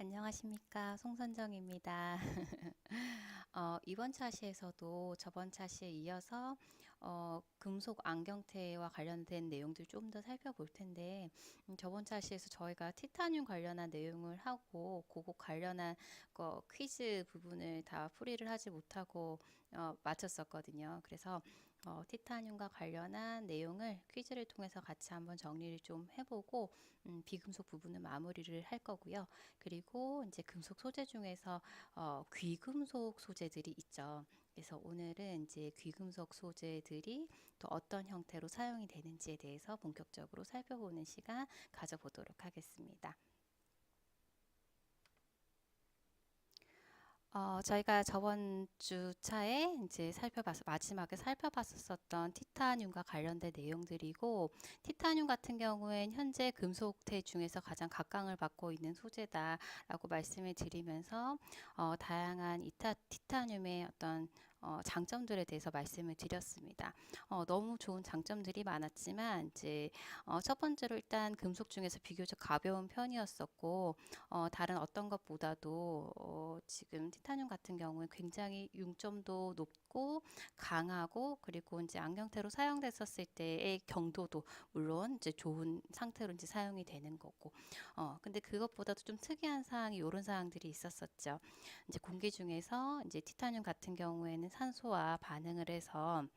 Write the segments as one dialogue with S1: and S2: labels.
S1: 안녕하십니까. 송선정입니다. 이번 차시에서도 저번 차시에 이어서 금속 안경테와 관련된 내용들 좀 더 살펴볼 텐데, 저번 차시에서 저희가 티타늄 관련한 내용을 하고 그거 관련한 거 퀴즈 부분을 다 풀이를 하지 못하고 마쳤었거든요. 그래서 티타늄과 관련한 내용을 퀴즈를 통해서 같이 한번 정리를 좀 해보고 비금속 부분은 마무리를 할 거고요. 그리고 이제 금속 소재 중에서 귀금속 소재들이 있죠. 그래서 오늘은 이제 귀금속 소재들이 또 어떤 형태로 사용이 되는지에 대해서 본격적으로 살펴보는 시간 가져보도록 하겠습니다. 저희가 저번 주차에 이제 마지막에 살펴봤었던 티타늄과 관련된 내용들이고, 티타늄 같은 경우엔 현재 금속태 중에서 가장 각광을 받고 있는 소재다라고 말씀을 드리면서, 다양한 티타늄의 어떤 장점들에 대해서 말씀을 드렸습니다. 너무 좋은 장점들이 많았지만, 이제 첫 번째로 일단 금속 중에서 비교적 가벼운 편이었었고, 다른 어떤 것보다도 지금 티타늄 같은 경우는 굉장히 융점도 높고 강하고, 그리고 이제 안경테로 사용됐었을 때의 경도도 물론 이제 좋은 상태로 이제 사용이 되는 거고, 근데 그것보다도 좀 특이한 사항이 이런 사항들이 있었었죠. 이제 공기 중에서 이제 티타늄 같은 경우에는 산소와 반응을 해서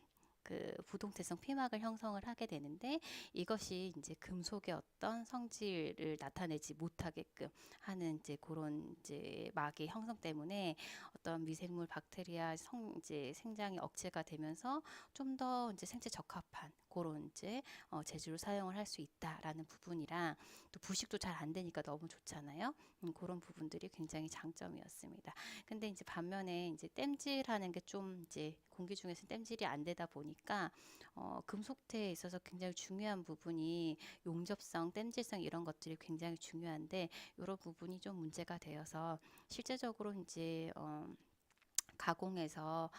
S1: 그 부동태성 피막을 형성을 하게 되는데, 이것이 이제 금속의 어떤 성질을 나타내지 못하게끔 하는 이제 그런 이제 막의 형성 때문에 어떤 미생물 박테리아 이제 생장이 억제가 되면서 좀 더 이제 생체 적합한 그런 이제 재질로 사용을 할 수 있다라는 부분이랑, 또 부식도 잘 안 되니까 너무 좋잖아요. 그런 부분들이 굉장히 장점이었습니다. 근데 이제 반면에 이제 땜질하는 게 좀 이제 공기 중에서 땜질이 안 되다 보니까 금속태에 있어서 굉장히 중요한 부분이 용접성, 땜질성 이런 것들이 굉장히 중요한데, 이런 부분이 좀 문제가 되어서 실제적으로 이제 가공해서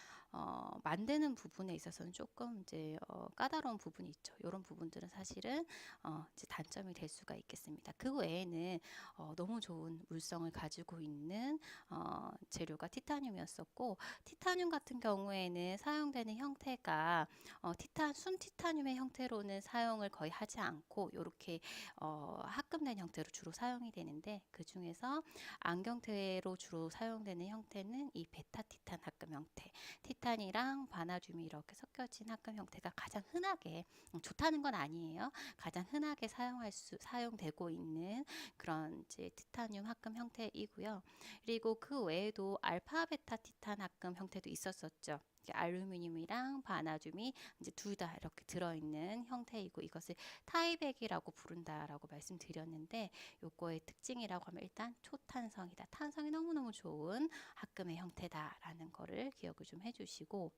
S1: 만드는 부분에 있어서는 조금 이제 까다로운 부분이 있죠. 이런 부분들은 사실은 이제 단점이 될 수가 있겠습니다. 그 외에는 너무 좋은 물성을 가지고 있는 재료가 티타늄이었었고, 티타늄 같은 경우에는 사용되는 형태가 순 티타늄의 형태로는 사용을 거의 하지 않고 이렇게 합금된 형태로 주로 사용이 되는데, 그 중에서 안경테로 주로 사용되는 형태는 이 베타 티탄 합금 형태, 티탄이랑 바나듐이 이렇게 섞여진 합금 형태가 가장 흔하게, 좋다는 건 아니에요. 가장 흔하게 사용되고 있는 그런 이제 티타늄 합금 형태이고요. 그리고 그 외에도 알파 베타 티탄 합금 형태도 있었었죠. 알루미늄이랑 바나듐이 이제 둘 다 이렇게 들어있는 형태이고, 이것을 타이백이라고 부른다라고 말씀드렸는데, 요거의 특징이라고 하면 일단 초탄성이다. 탄성이 너무너무 좋은 합금의 형태다라는 거를 기억을 좀 해주시고,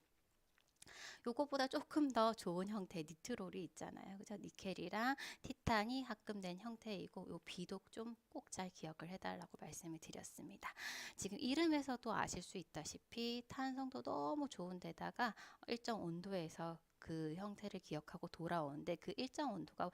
S1: 요거보다 조금 더 좋은 형태 니트롤이 있잖아요. 그죠? 니켈이랑 티탄이 합금된 형태이고, 요 비독 좀 꼭 잘 기억을 해달라고 말씀을 드렸습니다. 지금 이름에서도 아실 수 있다시피 탄성도 너무 좋은 데다가 일정 온도에서 그 형태를 기억하고 돌아오는데, 그 일정 온도가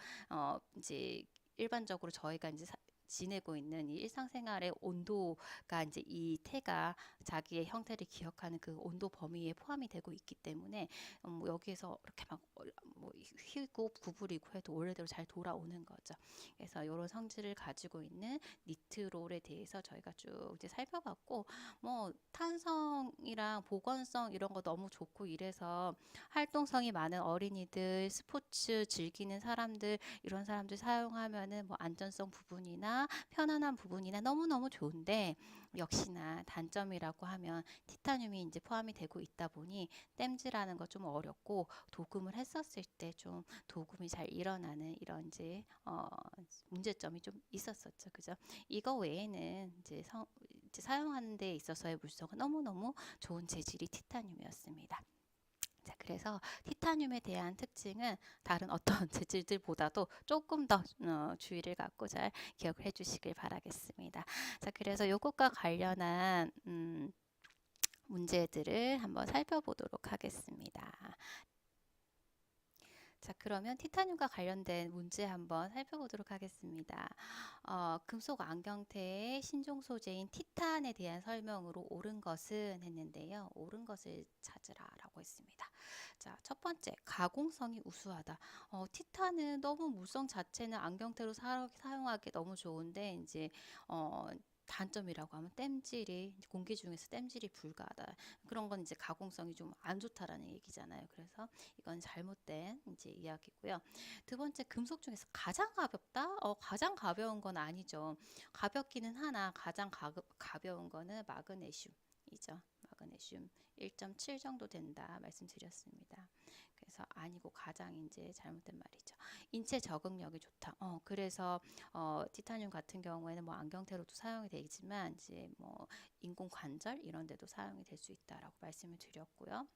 S1: 이제 일반적으로 저희가 이제 지내고 있는 이 일상생활의 온도가 이제 이 태가 자기의 형태를 기억하는 그 온도 범위에 포함이 되고 있기 때문에 뭐 여기에서 이렇게 뭐 휘고 구부리고 해도 원래대로 잘 돌아오는 거죠. 그래서 이런 성질을 가지고 있는 니트롤에 대해서 저희가 쭉 이제 살펴봤고, 뭐 탄성이랑 보건성 이런 거 너무 좋고 이래서 활동성이 많은 어린이들, 스포츠 즐기는 사람들, 이런 사람들 사용하면은 뭐 안전성 부분이나 편안한 부분이나 너무너무 좋은데, 역시나 단점이라고 하면 티타늄이 이제 포함이 되고 있다 보니 땜질하는 거 좀 어렵고, 도금을 했었을 때 좀 도금이 잘 일어나는 이런 이제 문제점이 좀 있었었죠. 그죠? 이거 외에는 이제 사용하는 데 있어서의 물성은 너무너무 좋은 재질이 티타늄이었습니다. 자, 그래서 티타늄에 대한 특징은 다른 어떤 재질들보다도 조금 더 주의를 갖고 잘 기억을 해주시길 바라겠습니다. 자, 그래서 요것과 관련한 문제들을 한번 살펴보도록 하겠습니다. 자, 그러면 티타늄과 관련된 문제 한번 살펴보도록 하겠습니다. 금속 안경테의 신종 소재인 티탄에 대한 설명으로 옳은 것은 했는데요. 옳은 것을 찾으라라고 했습니다. 자, 첫 번째, 가공성이 우수하다. 티탄은 너무 물성 자체는 안경테로 사용하기 너무 좋은데 이제 단점이라고 하면 땜질이 공기 중에서 땜질이 불가하다. 그런 건 이제 가공성이 좀 안 좋다라는 얘기잖아요. 그래서 이건 잘못된 이제 이야기고요. 두 번째, 금속 중에서 가장 가볍다? 가장 가벼운 건 아니죠. 가볍기는 하나 가장 가벼운 거는 마그네슘이죠. 마그네슘 1.7 정도 된다 말씀드렸습니다. 그래서 아니고 가장 이제 잘못된 말이죠. 인체 적응력이 좋다. 그래서 티타늄 같은 경우에는 뭐 안경테로도 사용이 되지만 이제 뭐 인공 관절 이런 데도 사용이 될 수 있다라고 말씀을 드렸고요.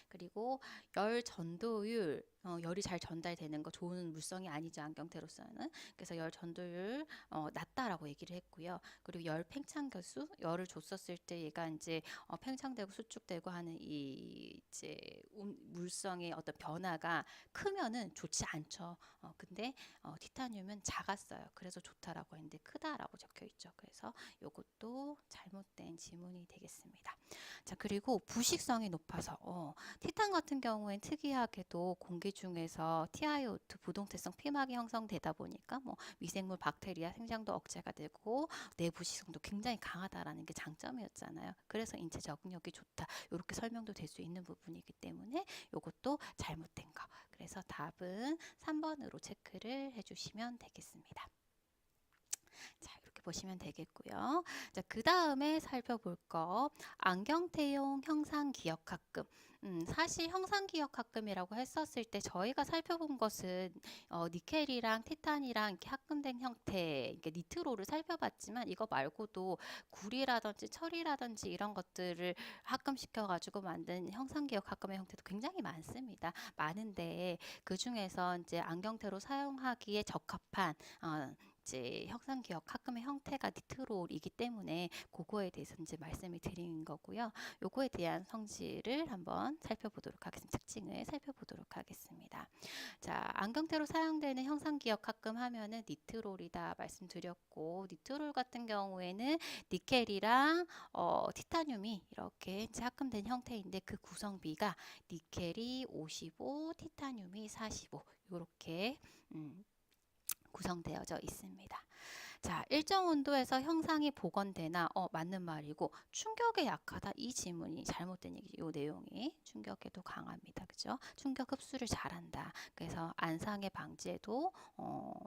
S1: 그리고 열 전도율, 열이 잘 전달되는 거 좋은 물성이 아니죠, 안경테로서는. 그래서 열 전도율 낮다라고 얘기를 했고요. 그리고 열 팽창결수, 열을 줬었을 때 얘가 이제 팽창되고 수축되고 하는 이 이제 물성의 어떤 변화가 크면은 좋지 않죠. 근데 티타늄은 작았어요. 그래서 좋다라고 했는데 크다라고 적혀 있죠. 그래서 이것도 잘못된 지문이 되겠습니다. 자, 그리고 부식성이 높아서 티탄 같은 경우엔 특이하게도 공기 중에서 TiO2 부동태성 피막이 형성되다 보니까 뭐 미생물 박테리아 생장도 억제가 되고 내부식성도 굉장히 강하다라는 게 장점이었잖아요. 그래서 인체 적응력이 좋다. 이렇게 설명도 될 수 있는 부분이기 때문에 이것도 잘못된 거. 그래서 답은 3번으로 체크를 해주시면 되겠습니다. 자, 이렇게 보시면 되겠고요. 자, 그 다음에 살펴볼 거 안경테용 형상기억합금. 사실 형상기억합금이라고 했었을 때 저희가 살펴본 것은 니켈이랑 티탄이랑 이렇게 합금된 형태, 이렇게 니트로를 살펴봤지만 이거 말고도 구리라든지 철이라든지 이런 것들을 합금시켜가지고 만든 형상기억합금의 형태도 굉장히 많습니다. 많은데 그 중에서 이제 안경테로 사용하기에 적합한 이제 형상기억 합금의 형태가 니트롤이기 때문에 그거에 대해서 이제 말씀을 드린 거고요. 요거에 대한 성질을 한번 살펴보도록 하겠습니다. 특징을 살펴보도록 하겠습니다. 자, 안경테로 사용되는 형상기억 합금 하면은 니트롤이다 말씀드렸고, 니트롤 같은 경우에는 니켈이랑 티타늄이 이렇게 합금된 형태인데 그 구성비가 니켈이 55, 티타늄이 45 이렇게 구성되어져 있습니다. 자, 일정 온도에서 형상이 복원되나 맞는 말이고 충격에 약하다 이 지문이 잘못된 얘기죠. 이 내용이 충격에도 강합니다. 그죠? 충격 흡수를 잘한다. 그래서 안상의 방지에도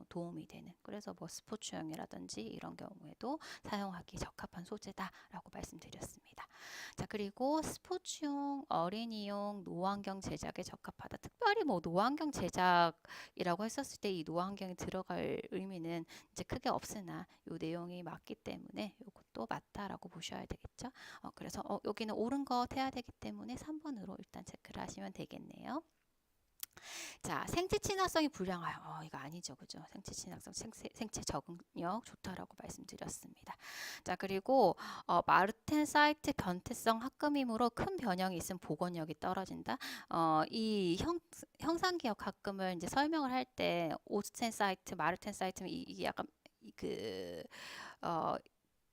S1: 도움이 되는 그래서 뭐 스포츠용이라든지 이런 경우에도 사용하기 적합한 소재다라고 말씀드렸습니다. 자, 그리고 스포츠용, 어린이용, 노안경 제작에 적합하다. 특별히 뭐 노안경 제작이라고 했었을 때 이 노안경이 들어갈 의미는 이제 크게 없으나 이 내용이 맞기 때문에 이것도 맞다라고 보셔야 되겠죠. 그래서 여기는 옳은 것 해야 되기 때문에 3번으로 일단 체크를 하시면 되겠네요. 자, 생체 친화성이 불량하여 이거 아니죠, 그죠? 생체 친화성, 생체 적응력 좋다라고 말씀드렸습니다. 자, 그리고 마르텐사이트 변태성 합금이므로 큰 변형이 있으면 복원력이 떨어진다. 이 형상기억 합금을 이제 설명을 할 때 오스텐사이트, 마르텐사이트는 이 약간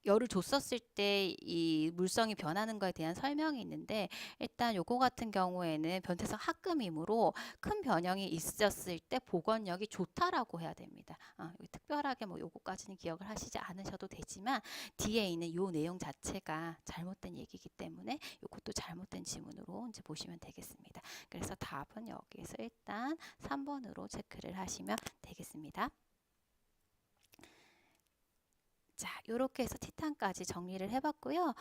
S1: 열을 줬었을 때 이 물성이 변하는 거에 대한 설명이 있는데 일단 요거 같은 경우에는 변태성 합금이므로 큰 변형이 있었을 때 복원력이 좋다라고 해야 됩니다. 특별하게 뭐 요거까지는 기억을 하시지 않으셔도 되지만 뒤에 있는 요 내용 자체가 잘못된 얘기이기 때문에 요것도 잘못된 지문으로 이제 보시면 되겠습니다. 그래서 답은 여기에서 일단 3번으로 체크를 하시면 되겠습니다. 자, 요렇게 해서 티탄까지 정리를 해봤고요.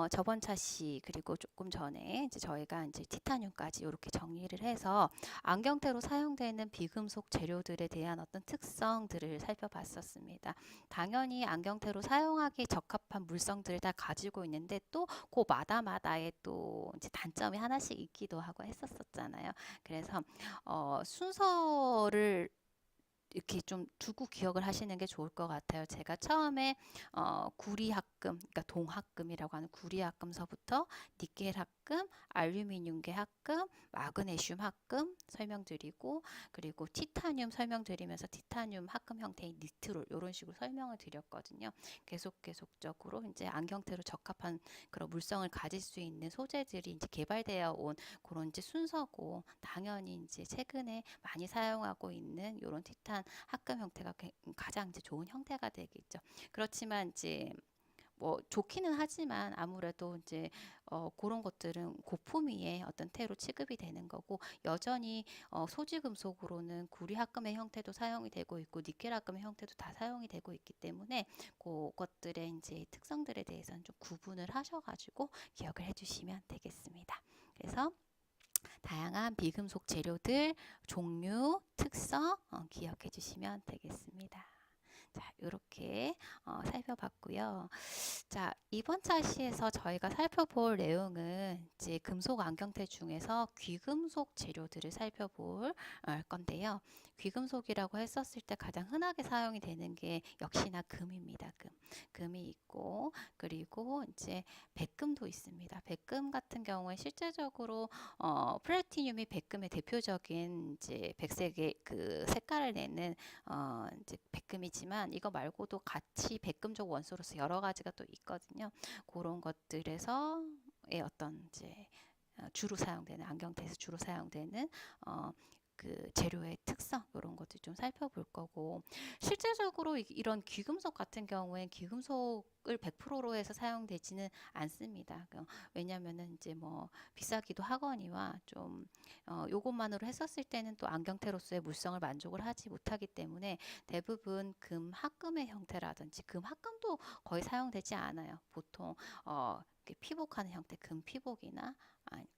S1: 저번 차시 그리고 조금 전에 이제 저희가 이제 티타늄까지 요렇게 정리를 해서 안경테로 사용되는 비금속 재료들에 대한 어떤 특성들을 살펴봤었습니다. 당연히 안경테로 사용하기 적합한 물성들을 다 가지고 있는데 또 그 마다마다의 또 이제 단점이 하나씩 있기도 하고 했었잖아요. 그래서 순서를 이렇게 좀 두고 기억을 하시는 게 좋을 것 같아요. 제가 처음에 구리합금, 그러니까 동합금이라고 하는 구리합금서부터 니켈합금, 알루미늄계 합금, 마그네슘 합금 설명드리고, 그리고 티타늄 설명드리면서 티타늄 합금 형태인 니트롤 이런 식으로 설명을 드렸거든요. 계속적으로 이제 안경테로 적합한 그런 물성을 가질 수 있는 소재들이 이제 개발되어 온 그런 이제 순서고, 당연히 이제 최근에 많이 사용하고 있는 이런 티탄 합금 형태가 가장 이제 좋은 형태가 되겠죠. 그렇지만 이제 뭐 좋기는 하지만 아무래도 이제 그런 것들은 고품위의 어떤 태로 취급이 되는 거고, 여전히 소지 금속으로는 구리 합금의 형태도 사용이 되고 있고 니켈 합금의 형태도 다 사용이 되고 있기 때문에 그것들의 이제 특성들에 대해서는 좀 구분을 하셔가지고 기억을 해주시면 되겠습니다. 그래서 다양한 비금속 재료들 종류, 특성 기억해 주시면 되겠습니다. 자, 이렇게 살펴봤고요. 자, 이번 차시에서 저희가 살펴볼 내용은 이제 금속 안경테 중에서 귀금속 재료들을 살펴볼 건데요. 귀금속이라고 했었을 때 가장 흔하게 사용이 되는 게 역시나 금입니다. 금이 있고, 그리고 이제 백금도 있습니다. 백금 같은 경우에 실제적으로 플래티늄이 백금의 대표적인 이제 백색의 그 색깔을 내는 이제 백금이지만, 이거 말고도 같이 백금족 원소로서 여러 가지가 또 있거든요. 그런 것들에서의 어떤 이제 주로 사용되는 안경테에서 주로 사용되는 그 재료의 특성 이런 것들 좀 살펴볼 거고, 실제적으로 이런 귀금속 같은 경우엔 귀금속을 100%로 해서 사용되지는 않습니다. 왜냐면은 이제 뭐 비싸기도 하거니와 좀 요것만으로 했었을 때는 또 안경테로서의 물성을 만족을 하지 못하기 때문에 대부분 금 합금의 형태라든지 금 합금도 거의 사용되지 않아요. 보통 이렇게 피복하는 형태 금 피복이나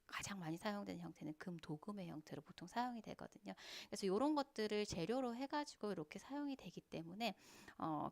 S1: 가장 많이 사용되는 형태는 금 도금의 형태로 보통 사용이 되거든요. 그래서 이런 것들을 재료로 해가지고 이렇게 사용이 되기 때문에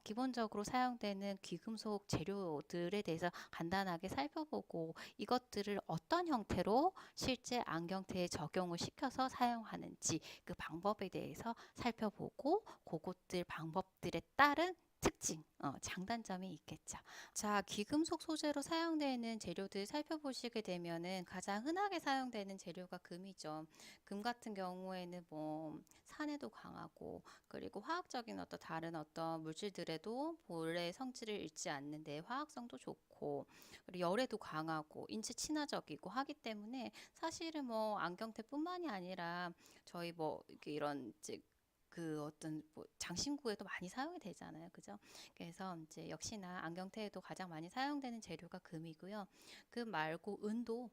S1: 기본적으로 사용되는 귀금속 재료들에 대해서 간단하게 살펴보고, 이것들을 어떤 형태로 실제 안경테에 적용을 시켜서 사용하는지 그 방법에 대해서 살펴보고, 그것들 방법들에 따른 특징, 장단점이 있겠죠. 자, 귀금속 소재로 사용되는 재료들 살펴보시게 되면은 가장 흔하게 사용되는 재료가 금이죠. 금 같은 경우에는 뭐 산에도 강하고, 그리고 화학적인 어떤 다른 어떤 물질들에도 본래 성질을 잃지 않는데 화학성도 좋고, 그리고 열에도 강하고 인체 친화적이고 하기 때문에 사실은 뭐 안경테뿐만이 아니라 저희 뭐 이렇게 이런 이제 그 어떤 뭐 장신구에도 많이 사용이 되잖아요. 그죠? 그래서 이제 역시나 안경테에도 가장 많이 사용되는 재료가 금이고요. 금 말고 은도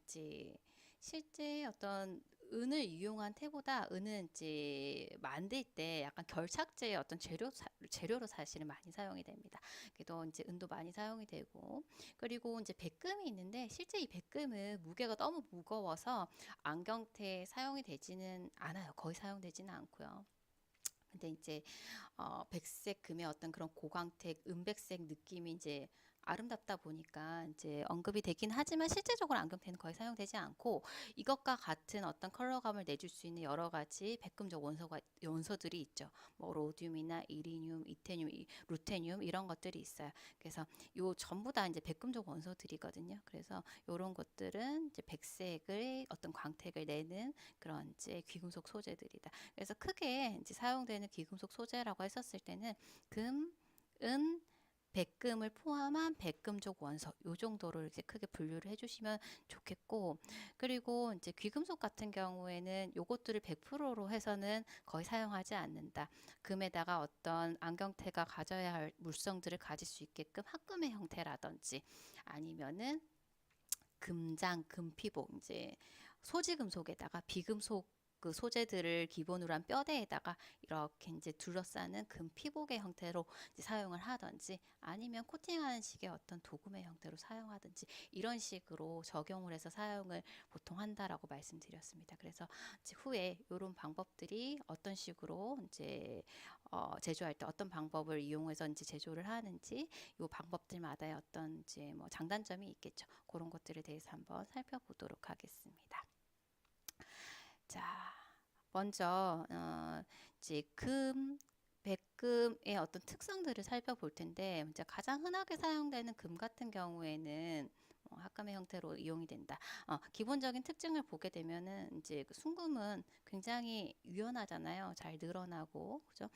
S1: 이제 실제 어떤 은을 이용한 테보다 은은 이제 만들 때 약간 결착제의 어떤 재료로 사실은 많이 사용이 됩니다. 그래도 이제 은도 많이 사용이 되고, 그리고 이제 백금이 있는데 실제 이 백금은 무게가 너무 무거워서 안경테에 사용이 되지는 않아요. 거의 사용되지는 않고요. 근데 이제 백색 금의 어떤 그런 고광택, 은백색 느낌이 이제 아름답다 보니까 이제 언급이 되긴 하지만 실제적으로 안경테는 거의 사용되지 않고, 이것과 같은 어떤 컬러감을 내줄 수 있는 여러 가지 백금적 원소들이 있죠. 뭐 로듐이나 이리듐, 이테듐, 루테듐 이런 것들이 있어요. 그래서 요 전부 다 이제 백금적 원소들이거든요. 그래서 이런 것들은 이제 백색의 어떤 광택을 내는 그런 이제 귀금속 소재들이다. 그래서 크게 이제 사용되는 귀금속 소재라고 했었을 때는 금, 은, 백금을 포함한 백금족 원소 요 정도를 이제 크게 분류를 해주시면 좋겠고, 그리고 이제 귀금속 같은 경우에는 요것들을 100%로 해서는 거의 사용하지 않는다. 금에다가 어떤 안경테가 가져야 할 물성들을 가질 수 있게끔 합금의 형태라든지, 아니면은 금장, 금피복, 이제 소지금속에다가 비금속 그 소재들을 기본으로 한 뼈대에다가 이렇게 이제 둘러싸는 금 피복의 형태로 이제 사용을 하든지, 아니면 코팅하는 식의 어떤 도금의 형태로 사용하든지, 이런 식으로 적용을 해서 사용을 보통 한다라고 말씀드렸습니다. 그래서 이제 후에 이런 방법들이 어떤 식으로 이제 제조할 때 어떤 방법을 이용해서 이제 제조를 하는지, 이 방법들마다의 어떤 이제 뭐 장단점이 있겠죠. 그런 것들에 대해서 한번 살펴보도록 하겠습니다. 자, 먼저 이제 백금의 어떤 특성들을 살펴볼 텐데, 이제 가장 흔하게 사용되는 금 같은 경우에는 합금의 형태로 이용이 된다. 기본적인 특징을 보게 되면은 이제 그 순금은 굉장히 유연하잖아요. 잘 늘어나고, 그죠?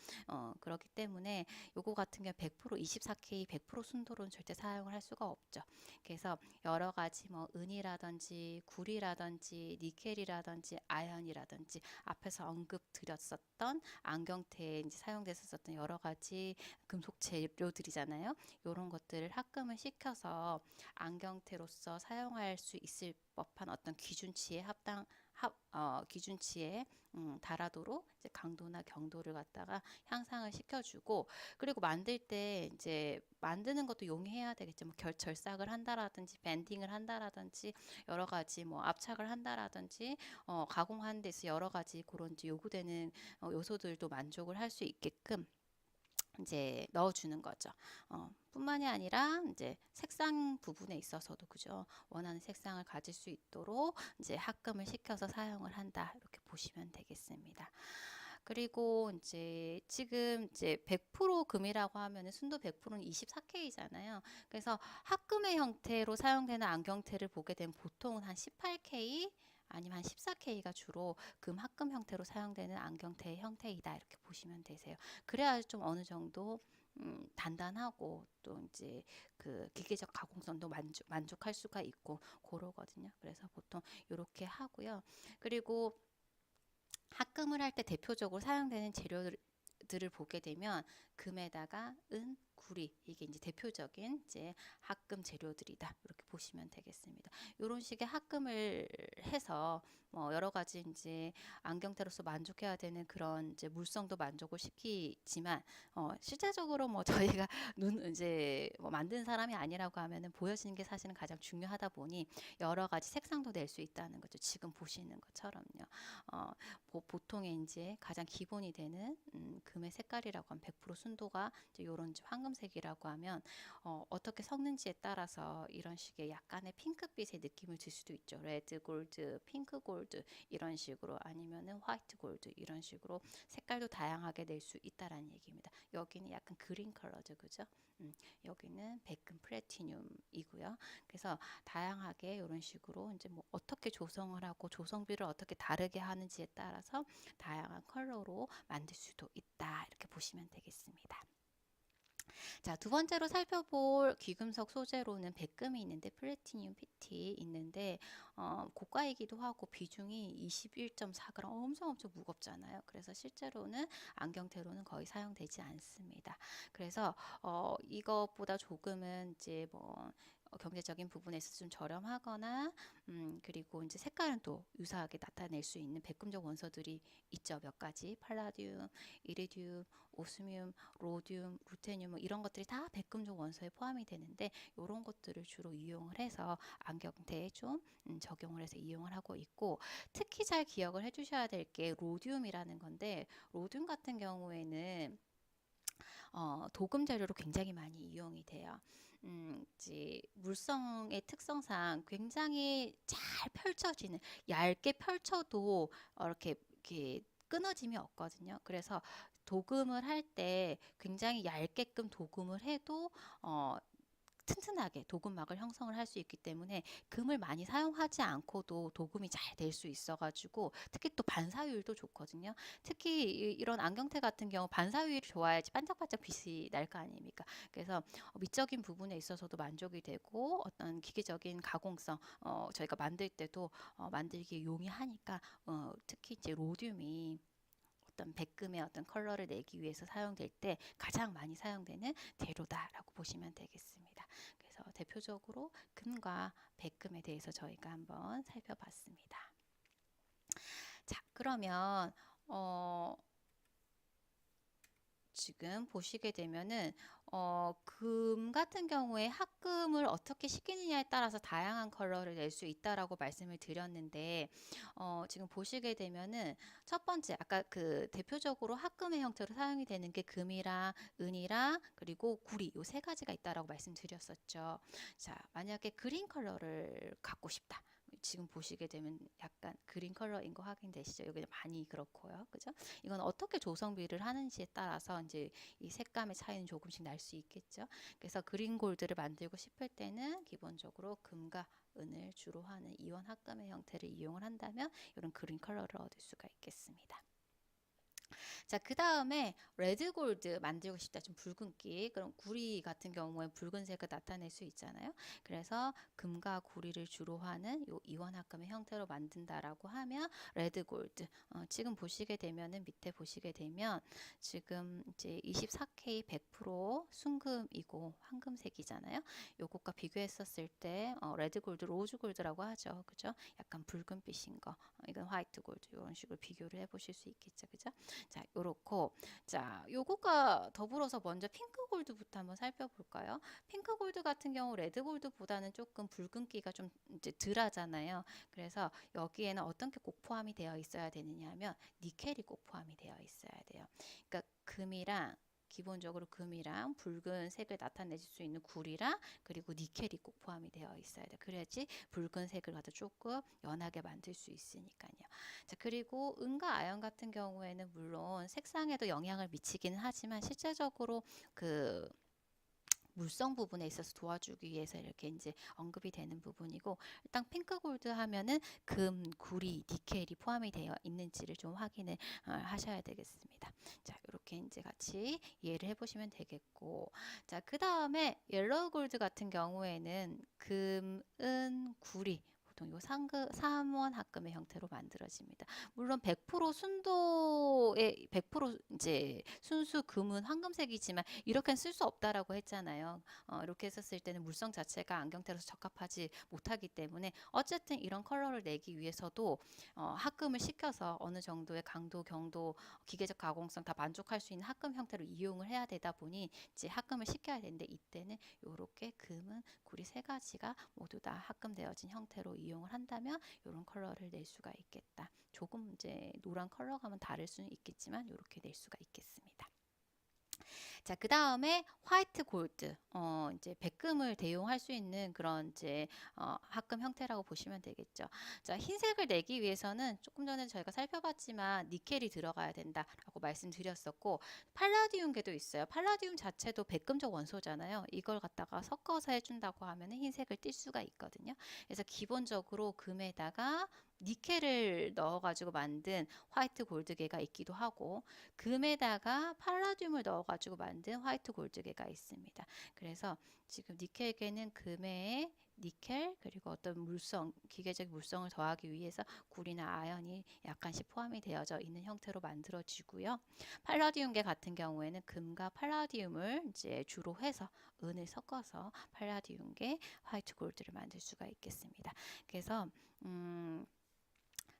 S1: 그렇기 때문에 요거 같은 경우 100% 24K 100% 순도로는 절대 사용을 할 수가 없죠. 그래서 여러 가지 뭐 은이라든지 구리라든지 니켈이라든지 아연이라든지 앞에서 언급드렸었던 안경테에 이제 사용됐었던 여러 가지 금속 재료들이잖아요. 이런 것들을 합금을 시켜서 안경테로서 사용할 수 있을 법한 어떤 기준치에 기준치에 달하도록 이제 강도나 경도를 갖다가 향상을 시켜주고, 그리고 만들 때 이제 만드는 것도 용이해야 되겠죠. 뭐 절삭을 한다라든지 밴딩을 한다라든지 여러 가지 뭐 압착을 한다라든지 가공하는 데서 여러 가지 그런 이제 요구되는 요소들도 만족을 할 수 있게끔 이제 넣어주는 거죠. 뿐만이 아니라 이제 색상 부분에 있어서도 그죠. 원하는 색상을 가질 수 있도록 이제 합금을 시켜서 사용을 한다. 이렇게 보시면 되겠습니다. 그리고 이제 지금 이제 100% 금이라고 하면은 순도 100%는 24K잖아요. 그래서 합금의 형태로 사용되는 안경테를 보게 되면 보통은 한 18K 아니면 한 14K가 주로 금 합금 형태로 사용되는 안경테의 형태이다. 이렇게 보시면 되세요. 그래야 좀 어느 정도 단단하고 또 이제 그 기계적 가공성도 만족할 수가 있고 그러거든요. 그래서 보통 이렇게 하고요. 그리고 합금을 할 때 대표적으로 사용되는 재료들을 보게 되면 금에다가 은, 구리 이게 이제 대표적인 이제 합금 재료들이다. 이렇게 보시면 되겠습니다. 이런 식의 합금을 해서 뭐 여러 가지 이제 안경테로서 만족해야 되는 그런 이제 물성도 만족을 시키지만 실제적으로 뭐 저희가 눈 이제 뭐 만든 사람이 아니라고 하면은 보여지는 게 사실은 가장 중요하다 보니 여러 가지 색상도 낼 수 있다는 거죠. 지금 보시는 것처럼요. 보통의 이제 가장 기본이 되는 금의 색깔이라고 하면 100% 순도가 이제 요런 황금색이라고 하면 어떻게 섞는지에 따라서 이런 식의 약간의 핑크빛의 느낌을 줄 수도 있죠. 레드 골드, 핑크 골드 이런 식으로 아니면은 화이트 골드 이런 식으로 색깔도 다양하게 낼 수 있다라는 얘기입니다. 여기는 약간 그린 컬러죠, 그죠? 여기는 백금 플래티늄이고요. 그래서 다양하게 이런 식으로 이제 뭐 어떻게 조성을 하고 조성비를 어떻게 다르게 하는지에 따라서 다양한 컬러로 만들 수도 있다. 이렇게 보시면 되겠습니다. 자, 두 번째로 살펴볼 귀금속 소재로는 백금이 있는데 플래티늄 PT 있는데 고가이기도 하고 비중이 21.4g 엄청 무겁잖아요. 그래서 실제로는 안경테로는 거의 사용되지 않습니다. 그래서 이것보다 조금은 이제 뭐 경제적인 부분에 있어서 좀 저렴하거나 그리고 이제 색깔은 또 유사하게 나타낼 수 있는 백금적 원소들이 있죠. 몇 가지 팔라듐, 이리듐, 오스뮴, 로듐, 루테늄 뭐 이런 것들이 다 백금속 원소에 포함이 되는데 이런 것들을 주로 이용을 해서 안경테에 좀 적용을 해서 이용을 하고 있고, 특히 잘 기억을 해주셔야 될 게 로듐이라는 건데, 로듐 같은 경우에는 도금 재료로 굉장히 많이 이용이 돼요. 이제 물성의 특성상 굉장히 잘 펼쳐지는, 얇게 펼쳐도 이렇게 끊어짐이 없거든요. 그래서 도금을 할 때 굉장히 얇게끔 도금을 해도 튼튼하게 도금막을 형성을 할 수 있기 때문에 금을 많이 사용하지 않고도 도금이 잘 될 수 있어가지고 특히 또 반사율도 좋거든요. 특히 이런 안경테 같은 경우 반사율이 좋아야지 반짝반짝 빛이 날 거 아닙니까? 그래서 미적인 부분에 있어서도 만족이 되고 어떤 기계적인 가공성 저희가 만들 때도 만들기 용이하니까 특히 이제 로듐이 어떤 백금의 어떤 컬러를 내기 위해서 사용될 때 가장 많이 사용되는 재료다라고 보시면 되겠습니다. 그래서 대표적으로 금과 백금에 대해서 저희가 한번 살펴봤습니다. 자, 그러면 지금 보시게 되면은 금 같은 경우에 합금을 어떻게 시키느냐에 따라서 다양한 컬러를 낼 수 있다라고 말씀을 드렸는데 지금 보시게 되면은 첫 번째 아까 그 대표적으로 합금의 형태로 사용이 되는 게 금이랑 은이랑 그리고 구리 요 세 가지가 있다라고 말씀드렸었죠. 자, 만약에 그린 컬러를 갖고 싶다. 지금 보시게 되면 약간 그린 컬러인 거 확인되시죠? 여기는 많이 그렇고요. 그죠? 이건 어떻게 조성비를 하는지에 따라서 이제 이 색감의 차이는 조금씩 날 수 있겠죠. 그래서 그린 골드를 만들고 싶을 때는 기본적으로 금과 은을 주로 하는 이원 합금의 형태를 이용을 한다면 이런 그린 컬러를 얻을 수가 있겠습니다. 자, 그 다음에 레드 골드 만들고 싶다. 좀 붉은기. 그럼 구리 같은 경우에 붉은색을 나타낼 수 있잖아요. 그래서 금과 구리를 주로 하는 요 이원합금의 형태로 만든다라고 하면 레드 골드. 지금 보시게 되면은 밑에 보시게 되면 지금 이제 24K 100% 순금이고 황금색이잖아요. 요것과 비교했었을 때 레드 골드, 로즈 골드라고 하죠. 그죠? 약간 붉은빛인 거. 이건 화이트 골드. 이런 식으로 비교를 해보실 수 있겠죠. 그죠? 자, 요렇고. 자, 요거가 더불어서 먼저 핑크 골드부터 한번 살펴볼까요? 핑크 골드 같은 경우 레드 골드보다는 조금 붉은기가 좀 이제 덜하잖아요. 그래서 여기에는 어떤 게 꼭 포함이 되어 있어야 되느냐 하면 니켈이 꼭 포함이 되어 있어야 돼요. 그러니까 금이랑 기본적으로 금이랑 붉은색을 나타내줄 수 있는 구리랑 그리고 니켈이 꼭 포함이 되어 있어야 돼. 그래야지 붉은색을 갖다 조금 연하게 만들 수 있으니까요. 자, 그리고 은과 아연 같은 경우에는 물론 색상에도 영향을 미치기는 하지만 실제적으로 그 물성 부분에 있어서 도와주기 위해서 이렇게 이제 언급이 되는 부분이고, 일단 핑크 골드 하면은 금, 구리, 니켈이 포함이 되어 있는지를 좀 확인을 하셔야 되겠습니다. 자, 이렇게 이제 같이 이해를 해보시면 되겠고, 자, 그 다음에 옐로우 골드 같은 경우에는 금, 은, 구리 보통 요 삼원 합금의 형태로 만들어집니다. 물론 100% 순도의 100% 이제 순수 금은 황금색이지만 이렇게는 쓸 수 없다라고 했잖아요. 이렇게 했었을 때는 물성 자체가 안경테라서 적합하지 못하기 때문에 어쨌든 이런 컬러를 내기 위해서도 합금을 시켜서 어느 정도의 강도, 경도, 기계적 가공성 다 만족할 수 있는 합금 형태로 이용을 해야 되다 보니 이제 합금을 시켜야 되는데, 이때는 이렇게 금은 구리 세 가지가 모두 다 합금되어진 형태로 이용을 한다면 이런 컬러를 낼 수가 있겠다. 조금 이제 노란 컬러감은 다를 수는 있겠지만 이렇게 낼 수가 있겠습니다. 자, 그 다음에 화이트 골드, 이제 백금을 대용할 수 있는 그런 이제 합금 형태라고 보시면 되겠죠. 자, 흰색을 내기 위해서는 조금 전에 저희가 살펴봤지만 니켈이 들어가야 된다라고 말씀드렸었고, 팔라디움계도 있어요. 팔라디움 자체도 백금적 원소잖아요. 이걸 갖다가 섞어서 해준다고 하면 흰색을 띌 수가 있거든요. 그래서 기본적으로 금에다가 니켈을 넣어가지고 만든 화이트 골드계가 있기도 하고, 금에다가 팔라듐을 넣어가지고 만든 화이트 골드계가 있습니다. 그래서 지금 니켈계는 금에 니켈 그리고 어떤 물성, 기계적 물성을 더하기 위해서 구리나 아연이 약간씩 포함이 되어져 있는 형태로 만들어지고요. 팔라디움계 같은 경우에는 금과 팔라디움을 이제 주로 해서 은을 섞어서 팔라디움계 화이트 골드를 만들 수가 있겠습니다. 그래서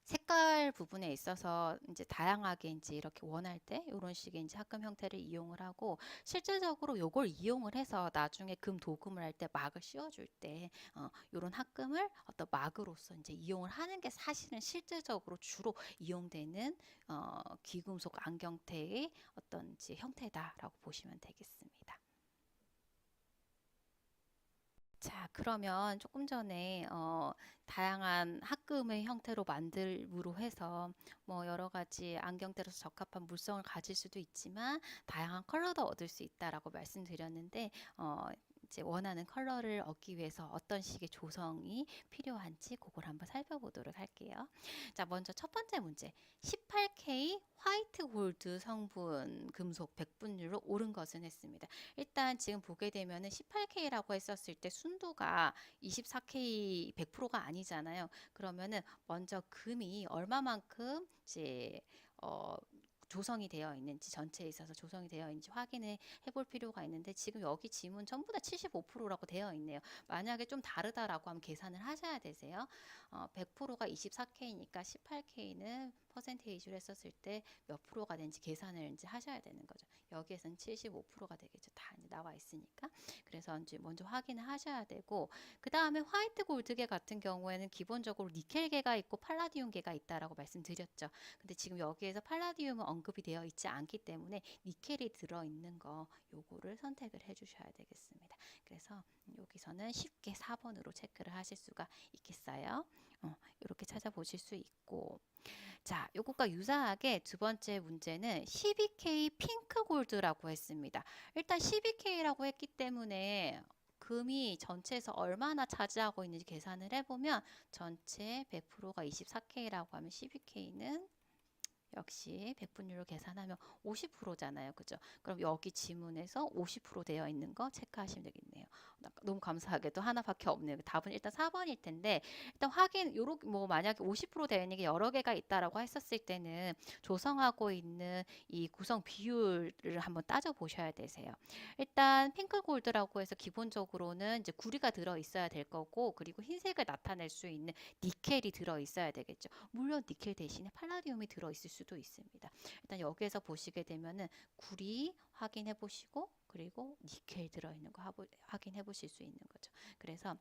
S1: 색깔 부분에 있어서 이제 다양하게 이제 이렇게 원할 때 이런 식의 이제 합금 형태를 이용을 하고, 실제적으로 요걸 이용을 해서 나중에 금 도금을 할 때 막을 씌워줄 때 이런 합금을 어떤 막으로서 이제 이용을 하는 게 사실은 실제적으로 주로 이용되는 귀금속 안경테의 어떤 이제 형태다라고 보시면 되겠습니다. 자, 그러면 조금 전에 다양한 합금의 형태로 만들므로 해서 뭐 여러 가지 안경테라서 적합한 물성을 가질 수도 있지만 다양한 컬러도 얻을 수 있다라고 말씀드렸는데, 이제 원하는 컬러를 얻기 위해서 어떤 식의 조성이 필요한지 그걸 한번 살펴보도록 할게요. 자, 먼저 첫 번째 문제. 18K 화이트 골드 성분 금속 100분율로 옳은 것은 했습니다. 일단 지금 보게 되면은 18K라고 했었을 때 순도가 24K 100%가 아니잖아요. 그러면은 먼저 금이 얼마만큼 이제 조성이 되어 있는지, 전체에 있어서 조성이 되어 있는지 확인을 해볼 필요가 있는데, 지금 여기 지문 전부 다 75%라고 되어 있네요. 만약에 좀 다르다라고 하면 계산을 하셔야 되세요. 100%가 24K니까 18K는 퍼센테이지로 했었을 때 몇 프로가 되는지 계산을 이제 하셔야 되는 거죠. 여기에서는 75%가 되겠죠. 다 이제 나와 있으니까. 그래서 이제 먼저 확인을 하셔야 되고, 그 다음에 화이트 골드계 같은 경우에는 기본적으로 니켈계가 있고 팔라디움계가 있다라고 말씀드렸죠. 근데 지금 여기에서 팔라디움은 언급이 되어 있지 않기 때문에 니켈이 들어있는 거 요거를 선택을 해 주셔야 되겠습니다. 그래서 여기서는 쉽게 4번으로 체크를 하실 수가 있겠어요. 이렇게 찾아보실 수 있고, 자, 요것과 유사하게 두 번째 문제는 12K 핑크 골드라고 했습니다. 일단 12K라고 했기 때문에 금이 전체에서 얼마나 차지하고 있는지 계산을 해보면 전체 100%가 24K라고 하면 12K는 역시 백분율로 계산하면 50%잖아요. 그죠? 그럼 여기 지문에서 50% 되어 있는 거 체크하시면 되겠네요. 너무 감사하게도 하나밖에 없네요. 답은 일단 4번일 텐데, 일단 확인, 요렇게 뭐 만약에 50% 되어 있는 게 여러 개가 있다라고 했었을 때는 조성하고 있는 이 구성 비율을 한번 따져 보셔야 되세요. 일단 핑크 골드라고 해서 기본적으로는 이제 구리가 들어 있어야 될 거고, 그리고 흰색을 나타낼 수 있는 니켈이 들어 있어야 되겠죠. 물론 니켈 대신에 팔라디움이 들어 있을 수도 있습니다. 일단 여기에서 보시게 되면은 구리 확인해 보시고, 그리고 니켈 들어있는 거 확인해 보실 수 있는 거죠. 그래서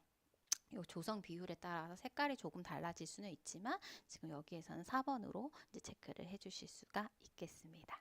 S1: 요 조성 비율에 따라서 색깔이 조금 달라질 수는 있지만 지금 여기에서는 4번으로 이제 체크를 해 주실 수가 있겠습니다.